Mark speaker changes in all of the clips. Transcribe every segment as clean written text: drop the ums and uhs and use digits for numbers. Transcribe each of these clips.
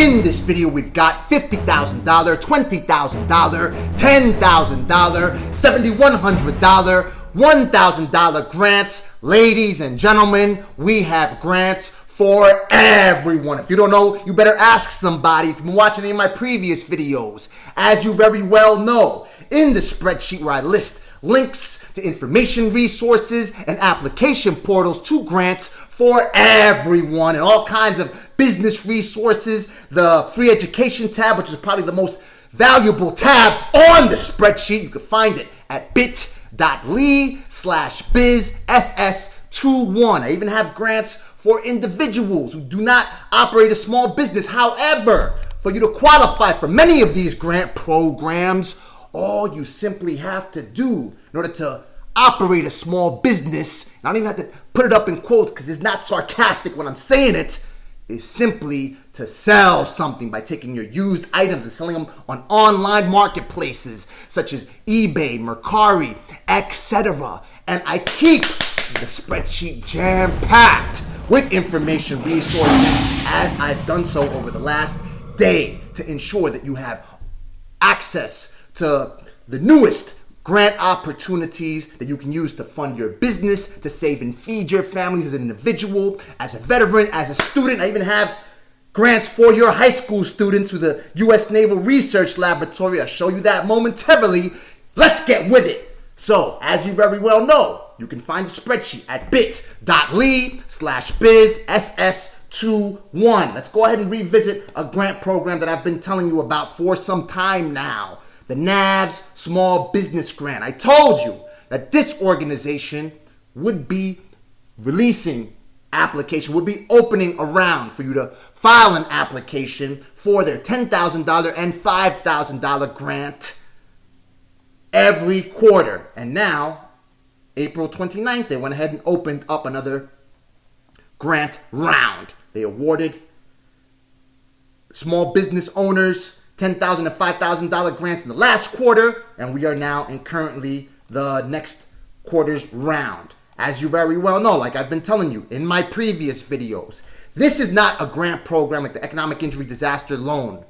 Speaker 1: In this video, we've got $50,000, $20,000, $10,000, $7,100, $1,000 grants. Ladies and gentlemen, we have grants for everyone. If you don't know, you better ask somebody. If you've been watching any of my previous videos, as you very well know, in the spreadsheet where I list links to information resources and application portals to grants for everyone and all kinds of business resources, the free education tab, which is probably the most valuable tab on the spreadsheet. You can find it at bit.ly/bizss21. I even have grants for individuals who do not operate a small business. However, for you to qualify for many of these grant programs, all you simply have to do in order to operate a small business, and I don't even have to put it up in quotes because it's not sarcastic when I'm saying it, is simply to sell something by taking your used items and selling them on online marketplaces such as eBay, Mercari, etc. And I keep the spreadsheet jam-packed with information resources as I've done so over the last day to ensure that you have access to the newest grant opportunities that you can use to fund your business, to save and feed your families as an individual, as a veteran, as a student. I even have grants for your high school students through the U.S. Naval Research Laboratory. I'll show you that momentarily. Let's get with it. So, as you very well know, you can find the spreadsheet at bit.ly/bizss21. Let's go ahead and revisit a grant program that I've been telling you about for some time now. The NAV's Small Business Grant. I told you that this organization would be releasing application, would be opening a round for you to file an application for their $10,000 and $5,000 grant every quarter. And now, April 29th, they went ahead and opened up another grant round. They awarded small business owners $10,000 and $5,000 grants in the last quarter, and we are now in currently the next quarter's round. As you very well know, like I've been telling you in my previous videos, this is not a grant program like the Economic Injury Disaster Loan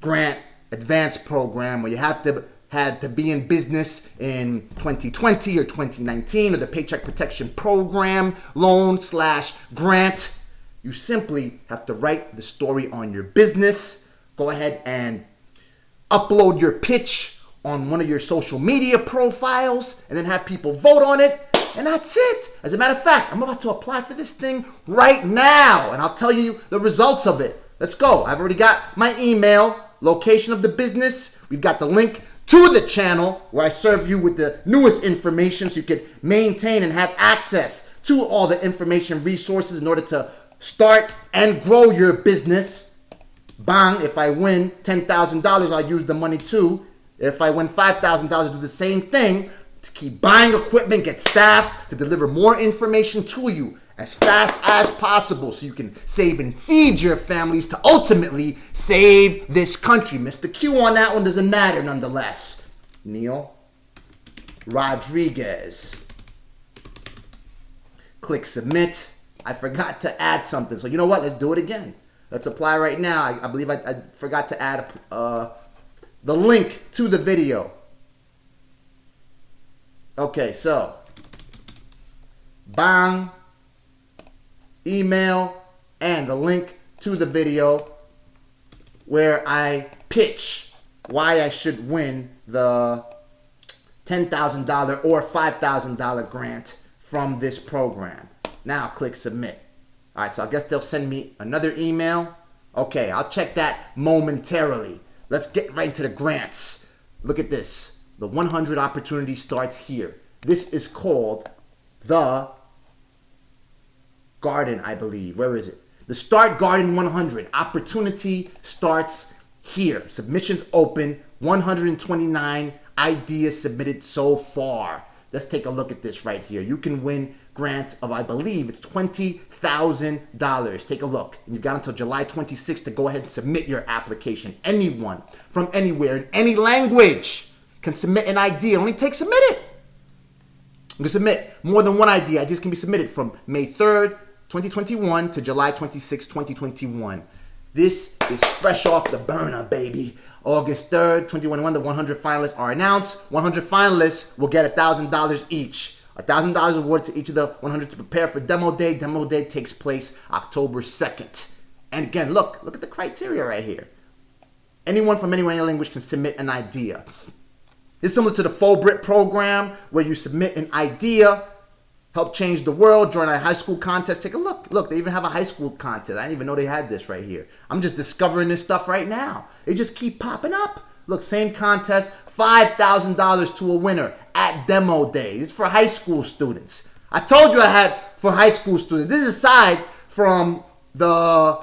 Speaker 1: Grant Advance Program where you had to be in business in 2020 or 2019, or the Paycheck Protection Program loan/grant. You simply have to write the story on your business. Go ahead and upload your pitch on one of your social media profiles and then have people vote on it. And that's it. As a matter of fact, I'm about to apply for this thing right now. And I'll tell you the results of it. Let's go. I've already got my email, location of the business. We've got the link to the channel where I serve you with the newest information so you can maintain and have access to all the information resources in order to start and grow your business. Bang, if I win $10,000, I'll use the money too. If I win $5,000, I'll do the same thing to keep buying equipment, get staff to deliver more information to you as fast as possible so you can save and feed your families to ultimately save this country. Mr. Q on that one doesn't matter nonetheless. Neil Rodriguez. Click submit. I forgot to add something. So you know what? Let's do it again. Let's apply right now. I believe I forgot to add the link to the video. Okay, so bang, email, and the link to the video where I pitch why I should win the $10,000 or $5,000 grant from this program. Now click submit. All right, so I guess they'll send me another email. Okay, I'll check that momentarily. Let's get right into the grants. Look at this. The 100 opportunity starts here. This is called the Garden, I believe. Where is it? The Start Garden 100. Opportunity starts here. Submissions open. 129 ideas submitted so far. Let's take a look at this right here. You can win grants of, I believe, it's $20,000. Take a look. And you've got until July 26th to go ahead and submit your application. Anyone from anywhere in any language can submit an idea. It only takes a minute. You can submit more than one idea. Ideas can be submitted from May 3rd, 2021 to July 26, 2021. This is fresh off the burner, baby. August 3rd, 2021, the 100 finalists are announced. 100 finalists will get $1,000 each. $1,000 awarded to each of the 100 to prepare for Demo Day. Demo Day takes place October 2nd. And again, look at the criteria right here. Anyone from anywhere in any language can submit an idea. It's similar to the Fulbright program where you submit an idea, help change the world, join a high school contest. Take a look. Look, they even have a high school contest. I didn't even know they had this right here. I'm just discovering this stuff right now. They just keep popping up. Look, same contest, $5,000 to a winner at Demo Day. It's for high school students. I told you I had for high school students. This is aside from the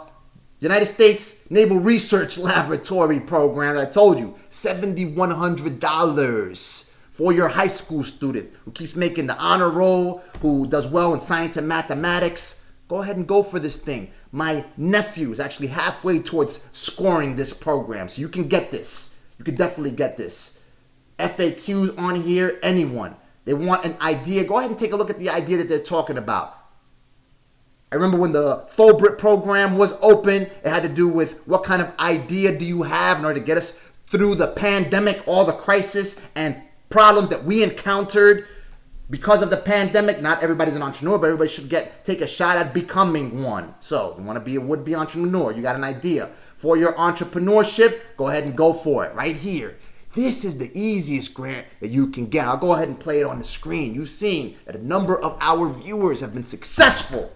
Speaker 1: United States Naval Research Laboratory program that I told you. $7,100 for your high school student who keeps making the honor roll, who does well in science and mathematics. Go ahead and go for this thing. My nephew is actually halfway towards scoring this program, so you can get this. You can definitely get this. FAQs on here, anyone. They want an idea. Go ahead and take a look at the idea that they're talking about. I remember when the Fulbright program was open, it had to do with what kind of idea do you have in order to get us through the pandemic, all the crisis and problems that we encountered because of the pandemic. Not everybody's an entrepreneur, but everybody should take a shot at becoming one. So if you want to be a would-be entrepreneur, you got an idea for your entrepreneurship, go ahead and go for it right here. This is the easiest grant that you can get. I'll go ahead and play it on the screen. You've seen that a number of our viewers have been successful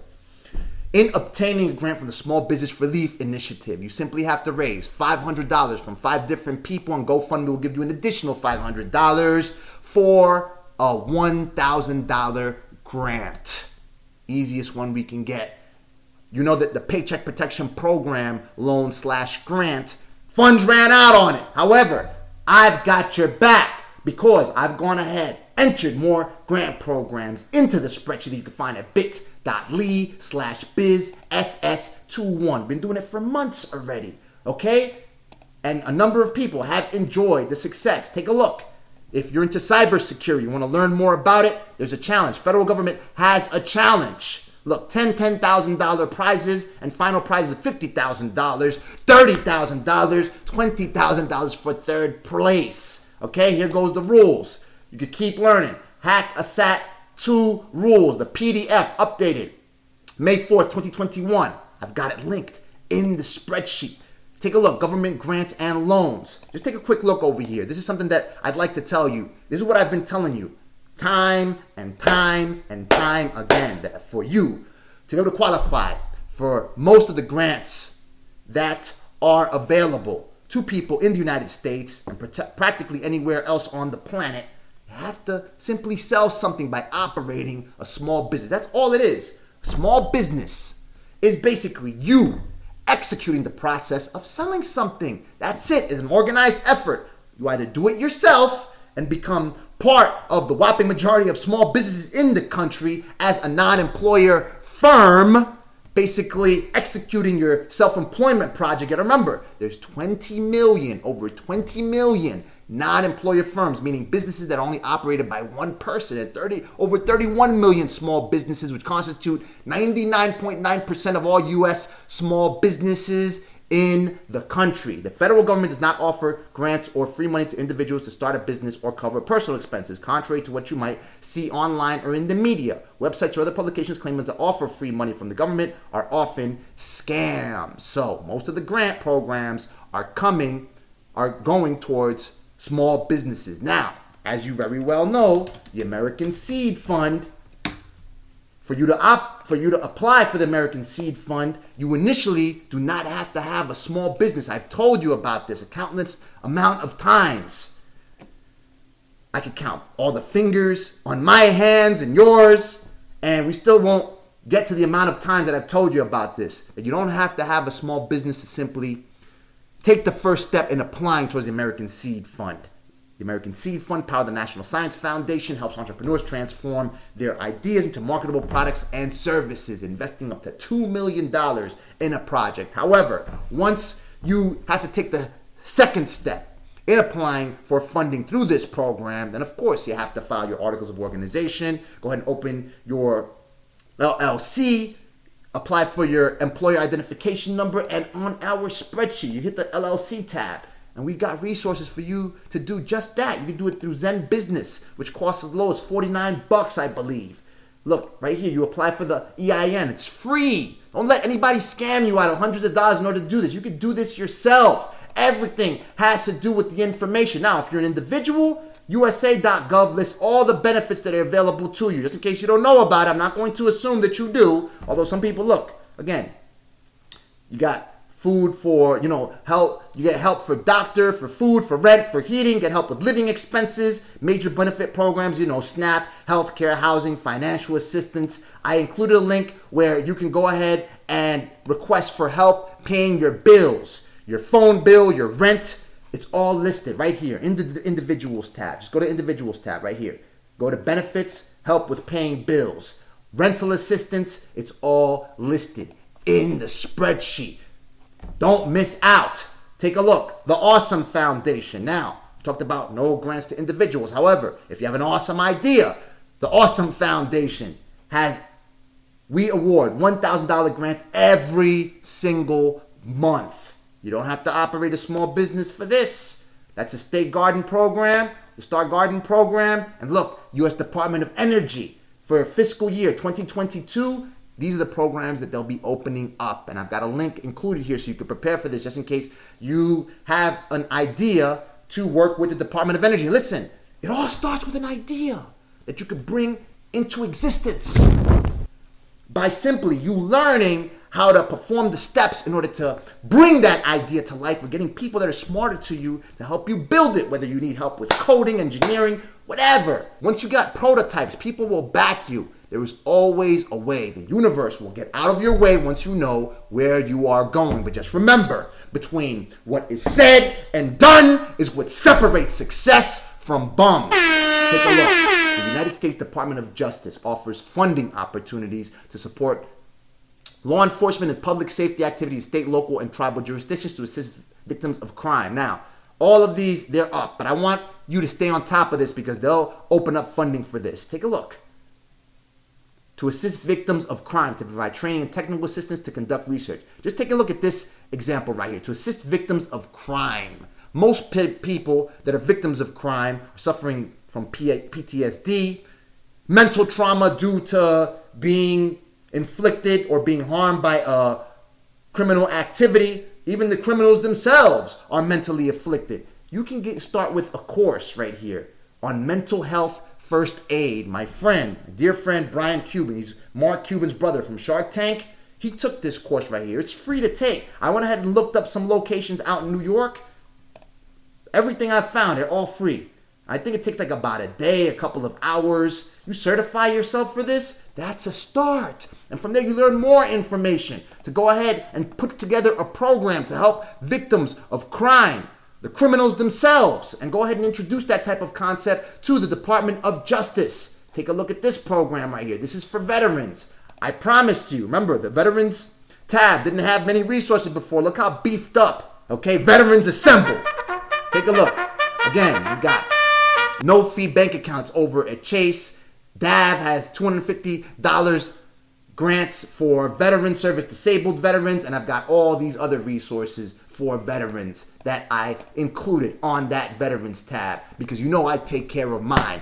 Speaker 1: in obtaining a grant from the Small Business Relief Initiative. You simply have to raise $500 from 5 different people, and GoFundMe will give you an additional $500 for a $1,000 grant. Easiest one we can get. You know that the Paycheck Protection Program loan/grant funds ran out on it. However, I've got your back because I've gone ahead, entered more grant programs into the spreadsheet that you can find at bit.ly/bizss21. Been doing it for months already, okay? And a number of people have enjoyed the success. Take a look. If you're into cybersecurity, you want to learn more about it, there's a challenge. Federal government has a challenge. Look, $10,000 prizes and final prizes of $50,000, $30,000, $20,000 for third place. Okay, here goes the rules. You can keep learning. Hack a Sat 2 rules, the PDF updated May 4th, 2021. I've got it linked in the spreadsheet. Take a look, government grants and loans. Just take a quick look over here. This is something that I'd like to tell you. This is what I've been telling you time and time and time again, that for you to be able to qualify for most of the grants that are available to people in the United States and practically anywhere else on the planet, you have to simply sell something by operating a small business. That's all it is. Small business is basically you executing the process of selling something. That's it. It's an organized effort. You either do it yourself and become part of the whopping majority of small businesses in the country as a non-employer firm, basically executing your self-employment project. And remember, there's over 20 million non-employer firms, meaning businesses that are only operated by one person, and over 31 million small businesses, which constitute 99.9% of all U.S. small businesses in the country. The federal government does not offer grants or free money to individuals to start a business or cover personal expenses, contrary to what you might see online or in the media. Websites or other publications claiming to offer free money from the government are often scams. So most of the grant programs are going towards small businesses. Now, as you very well know, the American Seed Fund, for you to apply for the American Seed Fund, you initially do not have to have a small business. I've told you about this a countless amount of times. I could count all the fingers on my hands and yours, and we still won't get to the amount of times that I've told you about this. That you don't have to have a small business to simply take the first step in applying towards the American Seed Fund. The American Seed Fund, powered by the National Science Foundation, helps entrepreneurs transform their ideas into marketable products and services, investing up to $2 million in a project. However, once you have to take the second step in applying for funding through this program, then of course you have to file your articles of organization, go ahead and open your LLC, apply for your employer identification number, and on our spreadsheet, you hit the LLC tab. And we've got resources for you to do just that. You can do it through Zen Business, which costs as low as $49, I believe. Look, right here, you apply for the EIN. It's free. Don't let anybody scam you out of hundreds of dollars in order to do this. You can do this yourself. Everything has to do with the information. Now, if you're an individual, USA.gov lists all the benefits that are available to you. Just in case you don't know about it, I'm not going to assume that you do. Although some people, look, again, you got food for, help. You get help for doctor, for food, for rent, for heating, get help with living expenses, major benefit programs, SNAP, healthcare, housing, financial assistance. I included a link where you can go ahead and request for help paying your bills, your phone bill, your rent. It's all listed right here in the individuals tab. Just go to individuals tab right here. Go to benefits, help with paying bills, rental assistance. It's all listed in the spreadsheet. Don't miss out. Take a look. The Awesome Foundation. Now, talked about no grants to individuals. However, if you have an awesome idea, the Awesome Foundation we award $1,000 grants every single month. You don't have to operate a small business for this. That's a state garden program, the Star Garden program. And look, U.S. Department of Energy for fiscal year 2022. These are the programs that they'll be opening up. And I've got a link included here so you can prepare for this just in case you have an idea to work with the Department of Energy. Listen, it all starts with an idea that you could bring into existence by simply you learning how to perform the steps in order to bring that idea to life. We're getting people that are smarter to you to help you build it, whether you need help with coding, engineering, whatever. Once you got prototypes, people will back you. There is always a way. The universe will get out of your way once you know where you are going. But just remember, between what is said and done is what separates success from bums. Take a look. The United States Department of Justice offers funding opportunities to support law enforcement and public safety activities in state, local, and tribal jurisdictions to assist victims of crime. Now, all of these, they're up. But I want you to stay on top of this because they'll open up funding for this. Take a look. To assist victims of crime, to provide training and technical assistance, to conduct research. Just take a look at this example right here. To assist victims of crime. Most people that are victims of crime are suffering from PTSD, mental trauma due to being inflicted or being harmed by a criminal activity. Even the criminals themselves are mentally afflicted. You can start with a course right here on mental health first aid. My friend, dear friend Brian Cuban, he's Mark Cuban's brother from Shark Tank. He took this course right here. It's free to take. I went ahead and looked up some locations out in New York. Everything I found, they're all free. I think it takes like about a day, a couple of hours. You certify yourself for this, that's a start. And from there you learn more information to go ahead and put together a program to help victims of crime, the criminals themselves, and go ahead and introduce that type of concept to the Department of Justice. Take a look at this program right here. This is for veterans. I promised you, remember the Veterans tab didn't have many resources before. Look how beefed up. Okay, Veterans Assemble. Take a look. Again, you've got no-fee bank accounts over at Chase. DAV has $250 grants for veteran service disabled veterans, and I've got all these other resources for veterans that I included on that Veterans tab because I take care of mine.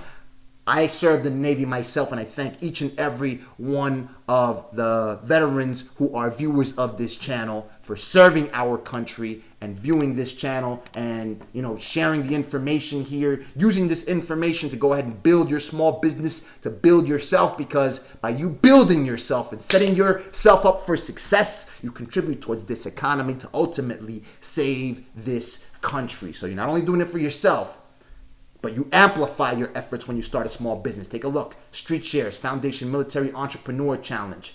Speaker 1: I served in the Navy myself, and I thank each and every one of the veterans who are viewers of this channel for serving our country and viewing this channel and, sharing the information here, using this information to go ahead and build your small business, to build yourself, because by you building yourself and setting yourself up for success, you contribute towards this economy to ultimately save this country. So you're not only doing it for yourself, but you amplify your efforts when you start a small business. Take a look. Street Shares Foundation Military Entrepreneur Challenge.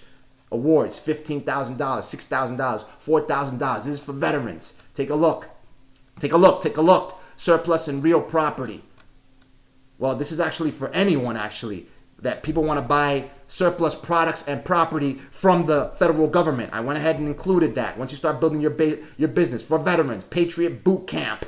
Speaker 1: Awards, $15,000, $6,000, $4,000. This is for veterans. Take a look. Take a look. Take a look. Surplus and real property. Well, this is actually for anyone, that people want to buy surplus products and property from the federal government. I went ahead and included that. Once you start building your business for veterans, Patriot Boot Camp.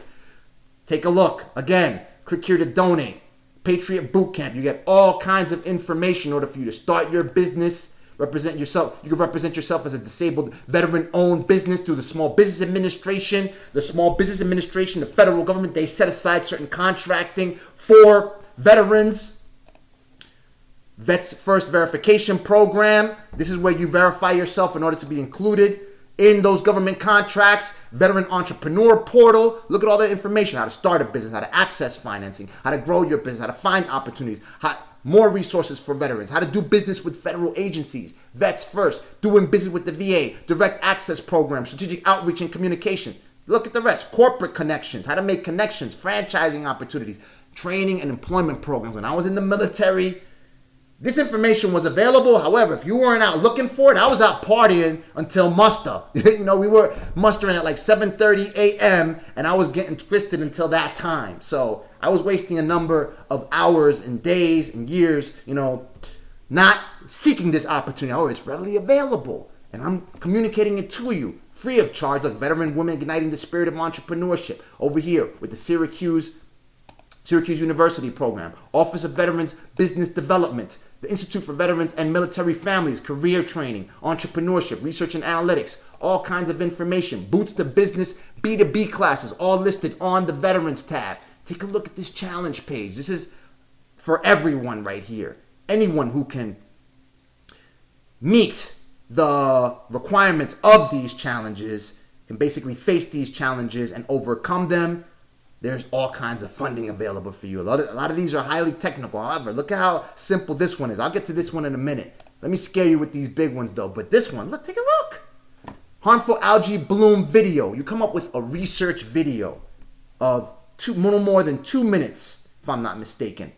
Speaker 1: Take a look. Again, click here to donate. Patriot Boot Camp. You get all kinds of information in order for you to start your business represent yourself. You can represent yourself as a disabled veteran-owned business through the Small Business Administration. The Small Business Administration, the federal government, they set aside certain contracting for veterans. Vets First Verification Program. This is where you verify yourself in order to be included in those government contracts. Veteran Entrepreneur Portal. Look at all that information. How to start a business, how to access financing, how to grow your business, how to find opportunities, more resources for veterans, how to do business with federal agencies. Vets First, doing business with the VA, direct access program, strategic outreach and communication. Look at the rest. Corporate connections, how to make connections, franchising opportunities, training and employment programs. When I was in the military, this information was available. However, if you weren't out looking for it, I was out partying until muster. We were mustering at like 7:30 a.m. and I was getting twisted until that time. So I was wasting a number of hours and days and years, not seeking this opportunity. Oh, it's readily available. And I'm communicating it to you free of charge, like Veteran Women Igniting the Spirit of Entrepreneurship over here with the Syracuse University program, Office of Veterans Business Development, the Institute for Veterans and Military Families, career training, entrepreneurship, research and analytics, all kinds of information, Boots to Business, B2B classes, all listed on the Veterans tab. Take a look at this challenge page. This is for everyone right here. Anyone who can meet the requirements of these challenges can basically face these challenges and overcome them. There's all kinds of funding available for you. A lot of these are highly technical. However, look at how simple this one is. I'll get to this one in a minute. Let me scare you with these big ones though. But this one, look, take a look. Harmful algae bloom video. You come up with a research video of no more than 2 minutes, if I'm not mistaken.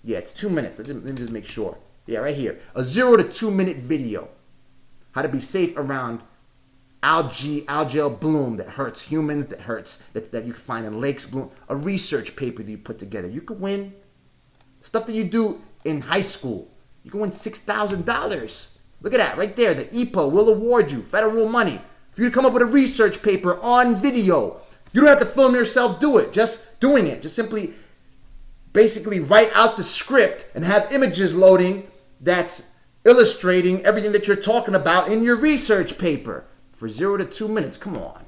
Speaker 1: Yeah, it's 2 minutes. Let me just make sure. Yeah, right here. A 0 to 2 minute video. How to be safe around algal bloom that hurts humans, that you can find in lakes bloom. A research paper that you put together. You could win stuff that you do in high school. You can win $6,000. Look at that right there. The EPA will award you federal money for you to come up with a research paper on video. You don't have to film yourself do it. Just doing it. Just simply basically write out the script and have images loading that's illustrating everything that you're talking about in your research paper. For 0 to 2 minutes, come on.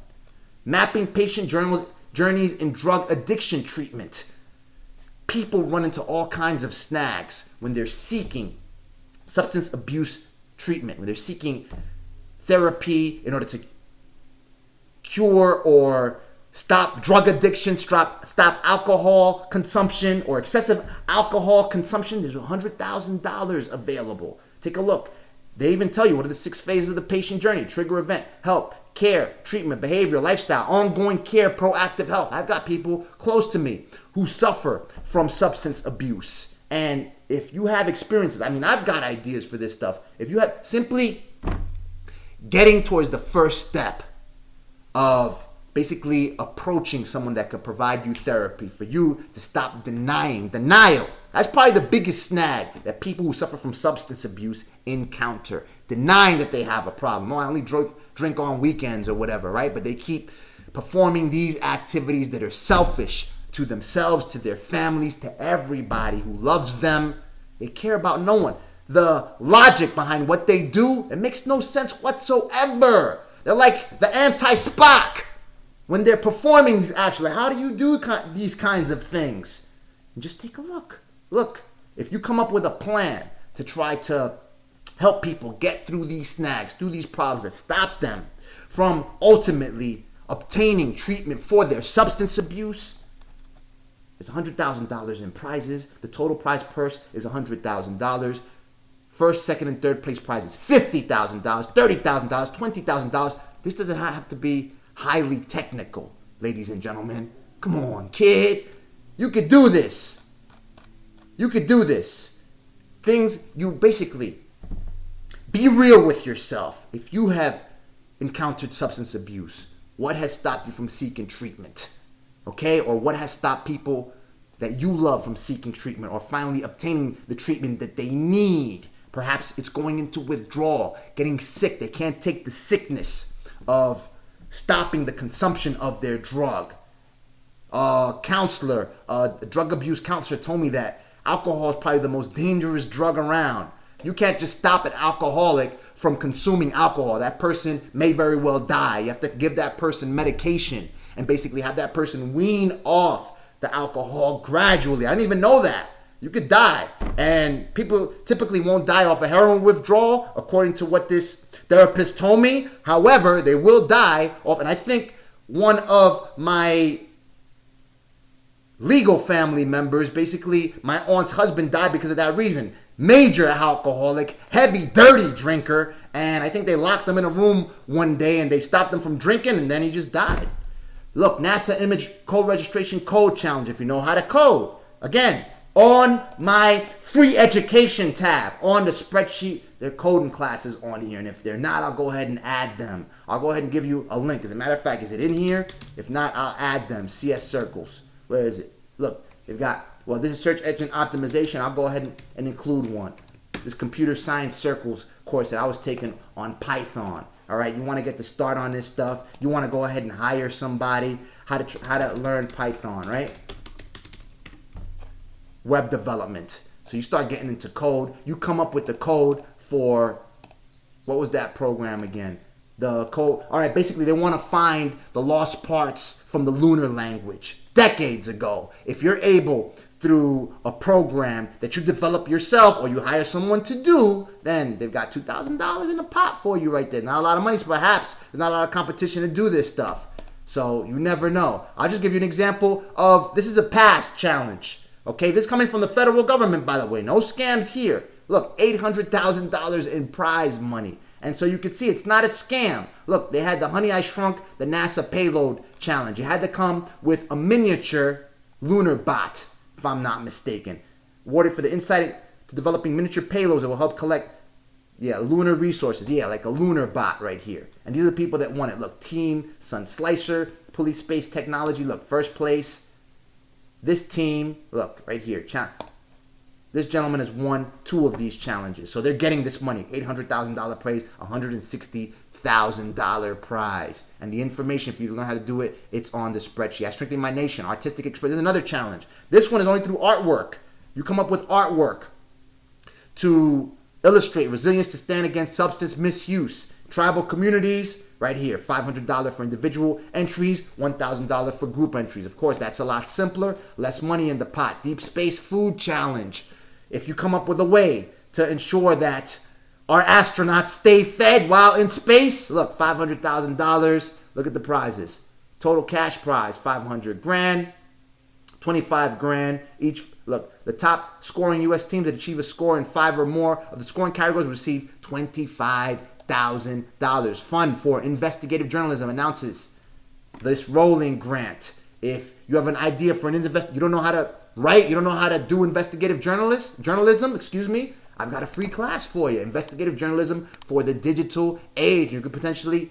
Speaker 1: Mapping patient journeys in drug addiction treatment. People run into all kinds of snags when they're seeking substance abuse treatment, when they're seeking therapy in order to cure or stop drug addiction, stop alcohol consumption or excessive alcohol consumption. There's $100,000 available. Take a look. They even tell you what are the 6 phases of the patient journey: trigger event, help, care, treatment, behavior, lifestyle, ongoing care, proactive health. I've got people close to me who suffer from substance abuse. And if you have experiences, I've got ideas for this stuff. If you have simply getting towards the first step of basically approaching someone that could provide you therapy, for you to stop denial. That's probably the biggest snag that people who suffer from substance abuse encounter. Denying that they have a problem. Oh, I only drink on weekends or whatever, right? But they keep performing these activities that are selfish to themselves, to their families, to everybody who loves them. They care about no one. The logic behind what they do, it makes no sense whatsoever. They're like the anti-Spock when they're performing these actions. How do you do these kinds of things? And just take a look. Look, if you come up with a plan to try to help people get through these snags, through these problems that stop them from ultimately obtaining treatment for their substance abuse, there's $100,000 in prizes. The total prize purse is $100,000. First, second, and third place prizes $50,000, $30,000, $20,000. This doesn't have to be highly technical, ladies and gentlemen. Come on, kid. You could do this. You could do this. You basically be real with yourself. If you have encountered substance abuse, what has stopped you from seeking treatment? Okay? Or what has stopped people that you love from seeking treatment or finally obtaining the treatment that they need? Perhaps it's going into withdrawal, getting sick. They can't take the sickness of stopping the consumption of their drug. A drug abuse counselor told me that alcohol is probably the most dangerous drug around. You can't just stop an alcoholic from consuming alcohol. That person may very well die. You have to give that person medication and basically have that person wean off the alcohol gradually. I didn't even know that. You could die. And people typically won't die off a heroin withdrawal, according to what this therapist told me. However, they will die off, and I think one of my legal family members, basically my aunt's husband, died because of that reason. Major alcoholic, heavy, dirty drinker, and I think they locked him in a room one day and they stopped him from drinking, and then he just died. Look, NASA Image Code Registration Code Challenge, if you know how to code. Again, on my free education tab, on the spreadsheet, there are coding classes on here, and if they're not, I'll go ahead and add them. I'll go ahead and give you a link. As a matter of fact, is it in here? If not, I'll add them. CS Circles. Where is it? Look, they've got, well, this is search engine optimization. I'll go ahead and include one. This computer science circles course that I was taking on Python. All right, you want to get the start on this stuff. You want to go ahead and hire somebody, how to learn Python, right? Web development. So you start getting into code. You come up with the code for, what was that program again? The code. All right, basically they want to find the lost parts from the lunar language decades ago. If you're able, through a program that you develop yourself or you hire someone to do, then they've got $2,000 in the pot for you right there. Not a lot of money, so perhaps there's not a lot of competition to do this stuff. So you never know. I'll just give you an example of, this is a past challenge. Okay, this is coming from the federal government, by the way. No scams here. Look, $800,000 in prize money. And so you can see it's not a scam. Look, they had the Honey I Shrunk the NASA Payload Challenge. You had to come with a miniature lunar bot, if I'm not mistaken. Awarded for the insight to developing miniature payloads that will help collect, lunar resources. Yeah, like a lunar bot right here. And these are the people that won it. Look, Team Sun Slicer, Police Space Technology. Look, first place. This team, look, right here. This gentleman has won 2 of these challenges. So they're getting this money. $800,000 prize, $160,000 prize. And the information for you to learn how to do it, it's on the spreadsheet. I Strengthen My Nation, Artistic Expression. This is another challenge. This one is only through artwork. You come up with artwork to illustrate resilience to stand against substance misuse. Tribal communities, right here, $500 for individual entries, $1,000 for group entries. Of course, that's a lot simpler, less money in the pot. Deep Space Food Challenge. If you come up with a way to ensure that our astronauts stay fed while in space, look, $500,000. Look at the prizes. Total cash prize, $500,000, $25,000 each. Look, the top scoring U.S. teams that achieve a score in 5 or more of the scoring categories receive $25,000. Fund for Investigative Journalism announces this rolling grant. If you have an idea for an you don't know how to write, you don't know how to do investigative journalism, I've got a free class for you. Investigative journalism for the digital age. You could potentially,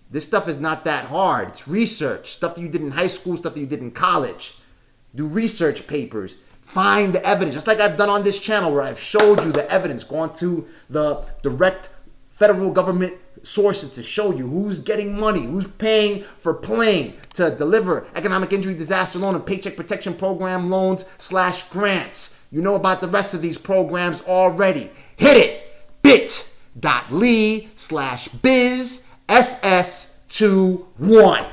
Speaker 1: this stuff is not that hard. It's research, stuff that you did in high school, stuff that you did in college. Do research papers. Find the evidence, just like I've done on this channel where I've showed you the evidence, gone to the direct federal government sources to show you who's getting money, who's paying for playing to deliver economic injury, disaster loan, and paycheck protection program loans / grants. You know about the rest of these programs already. Hit it! bit.ly/biz SS21.